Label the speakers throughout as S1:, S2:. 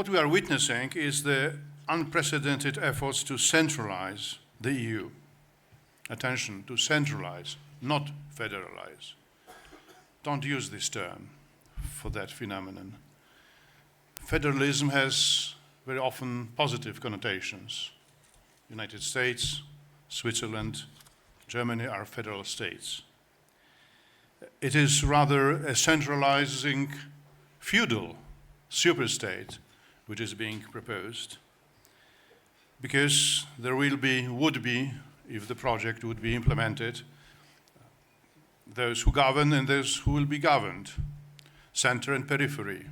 S1: What we are witnessing is the unprecedented efforts to centralize the EU. Attention, to centralize, not federalize. Don't use this term for that phenomenon. Federalism has very often positive connotations. United States, Switzerland, Germany are federal states. It is rather a centralizing feudal superstate which is being proposed, because there would be, if the project would be implemented, those who govern and those who will be governed, center and periphery,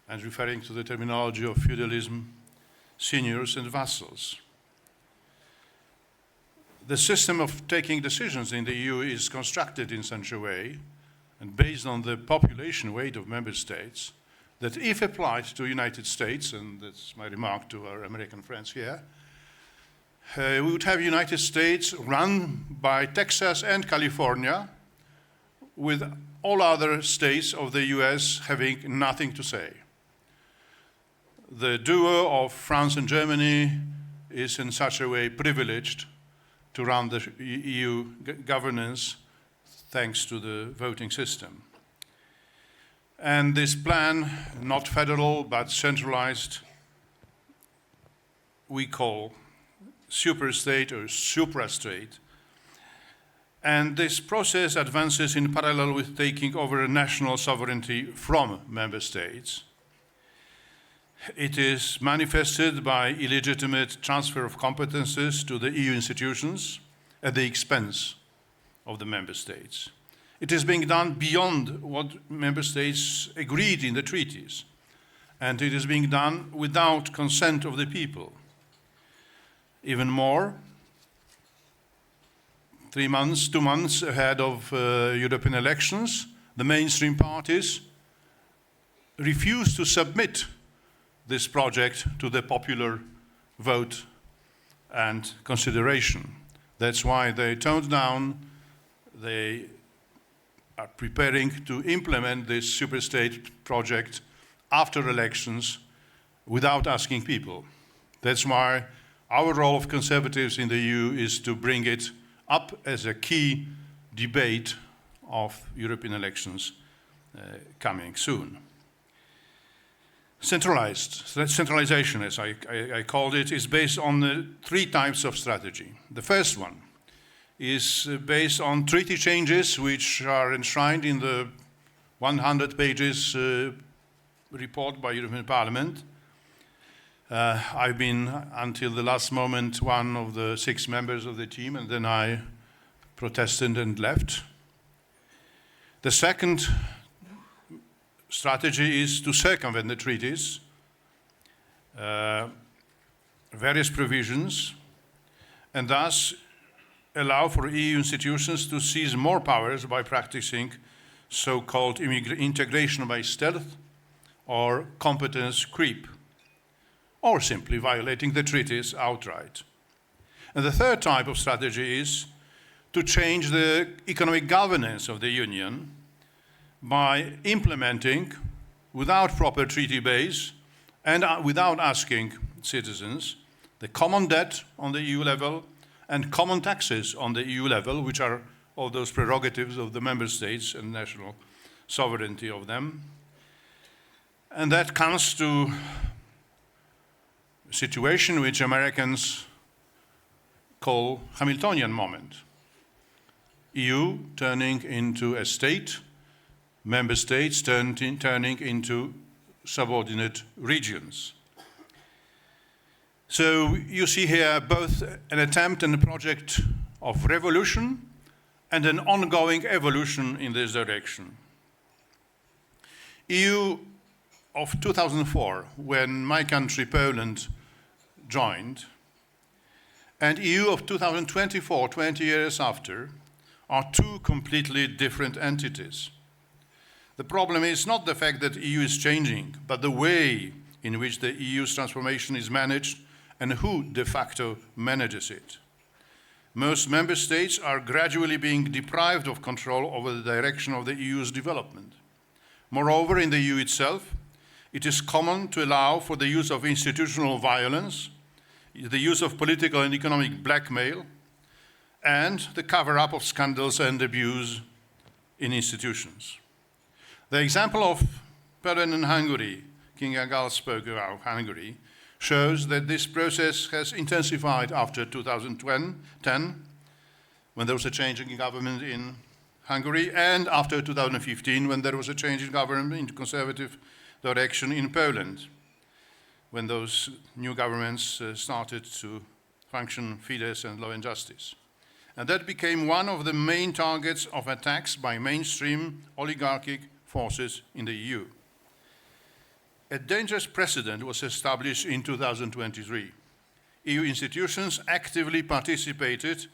S1: and referring to the terminology of feudalism, seigneurs and vassals. The system of taking decisions in the EU is constructed in such a way, and based on the population weight of member states, that if applied to the United States, and that's my remark to our American friends here, we would have United States run by Texas and California, with all other states of the US having nothing to say. The duo of France and Germany is in such a way privileged to run the EU governance thanks to the voting system. And this plan, not federal but centralized, we call superstate or suprastate. And this process advances in parallel with taking over national sovereignty from member states. It is manifested by illegitimate transfer of competences to the EU institutions at the expense of the member states. It is being done beyond what member states agreed in the treaties, and it is being done without consent of the people. Even more, 2 months ahead of European elections, the mainstream parties refused to submit this project to the popular vote and consideration. That's why they toned down. They are preparing to implement this superstate project after elections without asking people. That's why our role of conservatives in the EU is to bring it up as a key debate of European elections coming soon. Centralization, as I called it, is based on 3 types of strategy. The first one is based on treaty changes which are enshrined in the 100 pages report by European Parliament. I've been, until the last moment, one of the 6 members of the team, and then I protested and left. The second strategy is to circumvent the treaties, various provisions, and thus allow for EU institutions to seize more powers by practicing so-called integration by stealth or competence creep, or simply violating the treaties outright. And the third type of strategy is to change the economic governance of the Union by implementing, without proper treaty base and without asking citizens, the common debt on the EU level and common taxes on the EU level, which are all those prerogatives of the member states and national sovereignty of them. And that comes to a situation which Americans call Hamiltonian moment. EU turning into a state, member states turning into subordinate regions. So you see here both an attempt and a project of revolution and an ongoing evolution in this direction. EU of 2004, when my country, Poland, joined, and EU of 2024, 20 years after, are 2 completely different entities. The problem is not the fact that EU is changing, but the way in which the EU's transformation is managed and who de facto manages it. Most member states are gradually being deprived of control over the direction of the EU's development. Moreover, in the EU itself, It is common to allow for the use of institutional violence, the use of political and economic blackmail, and the cover-up of scandals and abuse in institutions. The example of Poland and Hungary, King Agal spoke about Hungary, shows that this process has intensified after 2010, when there was a change in government in Hungary, and after 2015, when there was a change in government in conservative direction in Poland, when those new governments started to function, Fidesz and Law and Justice. And that became one of the main targets of attacks by mainstream oligarchic forces in the EU. A dangerous precedent was established in 2023. EU institutions actively participated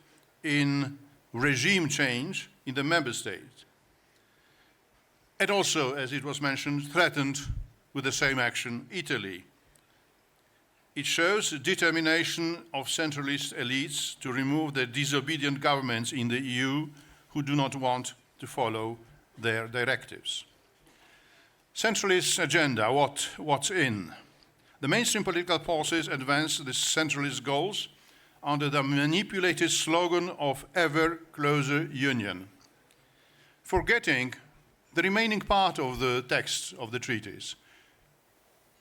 S1: in regime change in the member states, and also, as it was mentioned, threatened with the same action Italy. It shows the determination of centralist elites to remove the disobedient governments in the EU who do not want to follow their directives. Centralist agenda, what's in? The mainstream political forces advance the centralist goals under the manipulated slogan of ever closer union, forgetting the remaining part of the text of the treaties.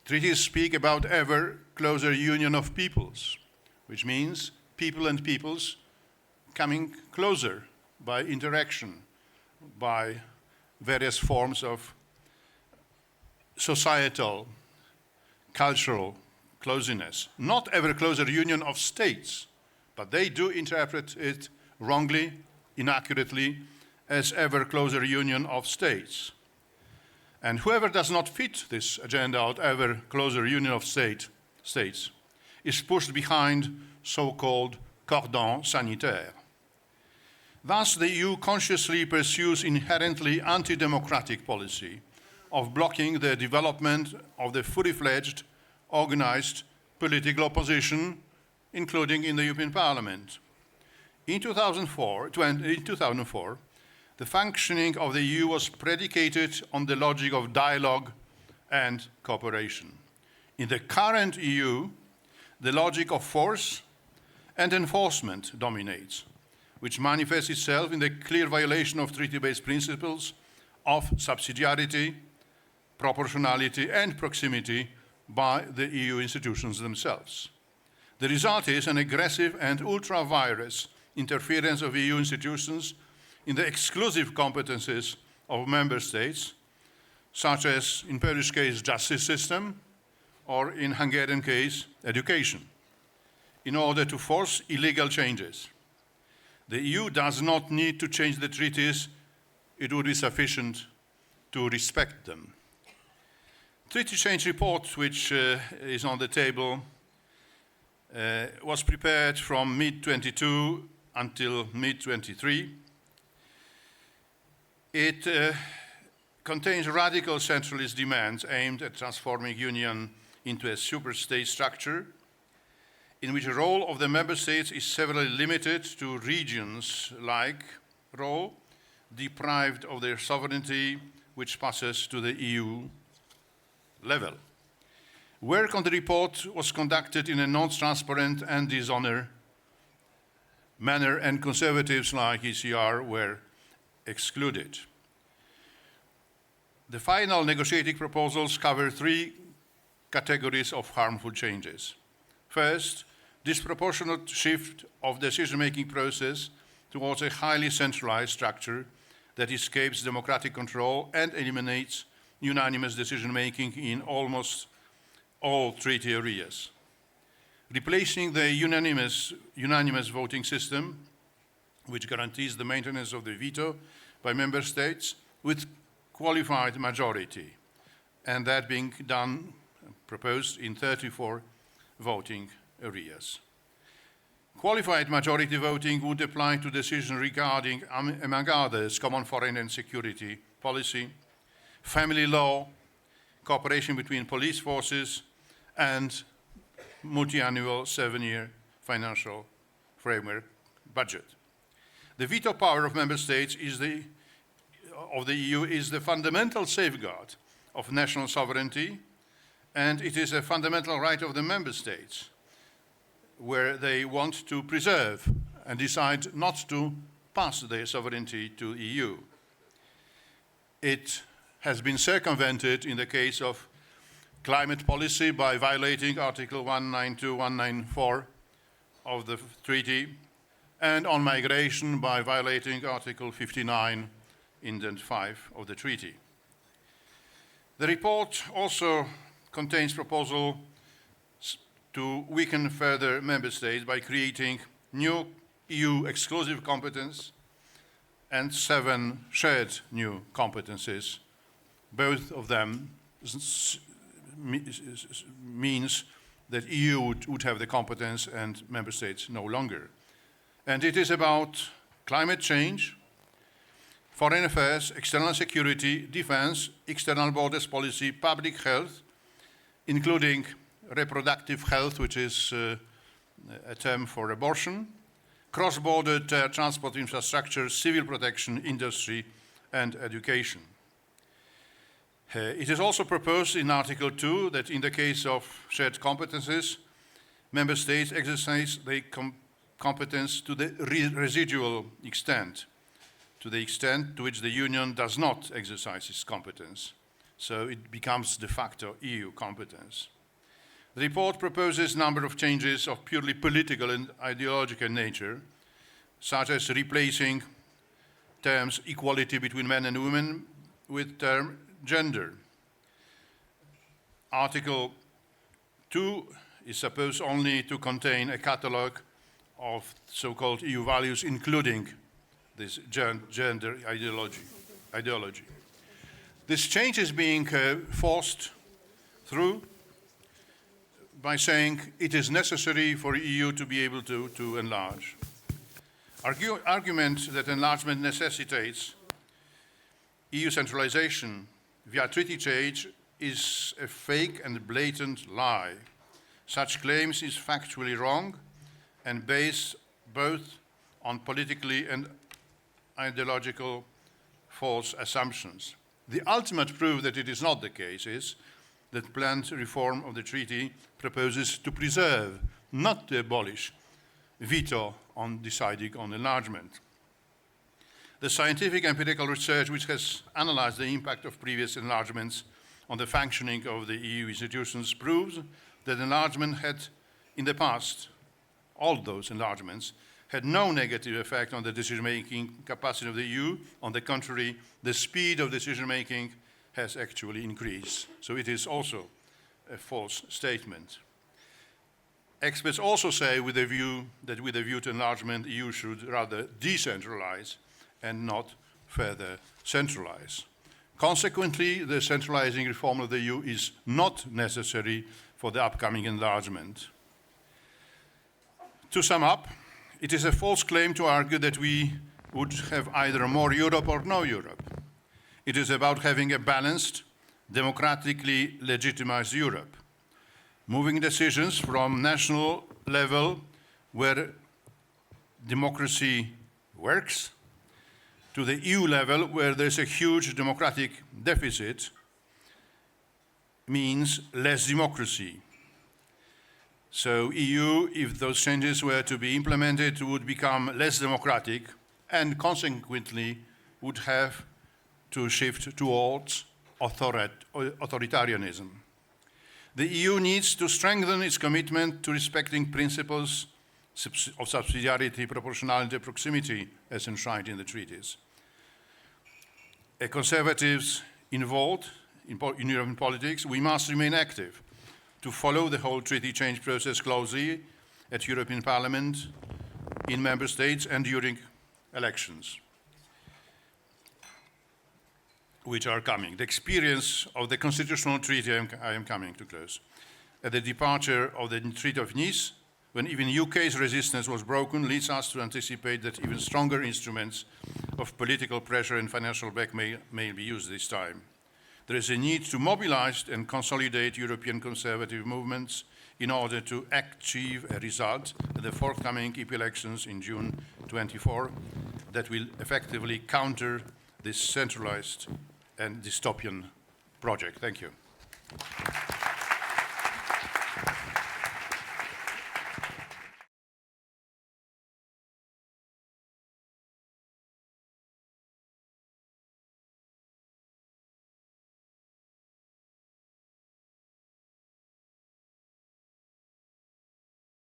S1: Treaties speak about ever closer union of peoples, which means people and peoples coming closer by interaction, by various forms of societal, cultural closeness. Not ever closer union of states, but they do interpret it wrongly, inaccurately, as ever closer union of states. And whoever does not fit this agenda of ever closer union of states is pushed behind so-called cordon sanitaire. Thus, the EU consciously pursues inherently anti-democratic policy of blocking the development of the fully fledged, organized political opposition, including in the European Parliament. In 2004, the functioning of the EU was predicated on the logic of dialogue and cooperation. In the current EU, the logic of force and enforcement dominates, which manifests itself in the clear violation of treaty-based principles of subsidiarity, proportionality, and proximity by the EU institutions themselves. The result is an aggressive and ultra-virus interference of EU institutions in the exclusive competences of member states, such as in Polish case, justice system, or in Hungarian case, education, in order to force illegal changes. The EU does not need to change the treaties. It would be sufficient to respect them. Treaty change report, which is on the table, was prepared from mid-22 until mid-23. It contains radical centralist demands aimed at transforming union into a superstate structure in which the role of the member states is severely limited to regions-like role, deprived of their sovereignty, which passes to the EU level. Work on the report was conducted in a non-transparent and dishonest manner, and conservatives like ECR were excluded. The final negotiating proposals cover three categories of harmful changes. First, disproportionate shift of decision-making process towards a highly centralized structure that escapes democratic control and eliminates unanimous decision-making in almost all treaty areas. Replacing the unanimous voting system, which guarantees the maintenance of the veto by member states, with qualified majority, and that being done, proposed in 34 voting areas. Qualified majority voting would apply to decisions regarding, among others, common foreign and security policy, family law, cooperation between police forces, and multi-annual 7-year financial framework budget. The veto power of member states of the EU is the fundamental safeguard of national sovereignty and it is a fundamental right of the member states where they want to preserve and decide not to pass their sovereignty to the EU. It has been circumvented in the case of climate policy by violating Article 192, 194 of the treaty, and on migration by violating Article 59, Indent 5 of the treaty. The report also contains proposals to weaken further member states by creating new EU exclusive competence and 7 shared new competences. Both of them means that EU would have the competence and member states no longer. And it is about climate change, foreign affairs, external security, defense, external borders policy, public health, including reproductive health, which is a term for abortion, cross-border transport infrastructure, civil protection, industry, and education. It is also proposed in Article 2 that in the case of shared competences, member states exercise their competence to the residual extent, to the extent to which the Union does not exercise its competence. So it becomes de facto EU competence. The report proposes a number of changes of purely political and ideological nature, such as replacing terms equality between men and women with term gender. Article 2 is supposed only to contain a catalogue of so-called EU values, including this gender ideology. This change is being forced through by saying it is necessary for EU to be able to enlarge. Argument that enlargement necessitates EU centralization via treaty change is a fake and blatant lie. Such claims is factually wrong and based both on politically and ideological false assumptions. The ultimate proof that it is not the case is that planned reform of the treaty proposes to preserve, not to abolish, veto on deciding on enlargement. The scientific empirical research which has analyzed the impact of previous enlargements on the functioning of the EU institutions proves that enlargement had, in the past, all those enlargements, had no negative effect on the decision-making capacity of the EU. On the contrary, the speed of decision-making has actually increased. So it is also a false statement. Experts also say with a view to enlargement, the EU should rather decentralize and not further centralize. Consequently, the centralizing reform of the EU is not necessary for the upcoming enlargement. To sum up, it is a false claim to argue that we would have either more Europe or no Europe. It is about having a balanced, democratically legitimized Europe, moving decisions from national level where democracy works to the EU level where there's a huge democratic deficit means less democracy. So EU, if those changes were to be implemented, would become less democratic and consequently would have to shift towards authoritarianism. The EU needs to strengthen its commitment to respecting principles of subsidiarity, proportionality, and proximity as enshrined in the treaties. As conservatives involved in European politics, we must remain active to follow the whole treaty change process closely at European Parliament, in member states, and during elections, which are coming. The experience of the constitutional treaty, I am coming to close, at the departure of the Treaty of Nice, when even UK's resistance was broken, leads us to anticipate that even stronger instruments of political pressure and financial blackmail may be used this time. There is a need to mobilize and consolidate European conservative movements in order to achieve a result at the forthcoming EP elections in June 24 that will effectively counter this centralized and dystopian project. Thank you.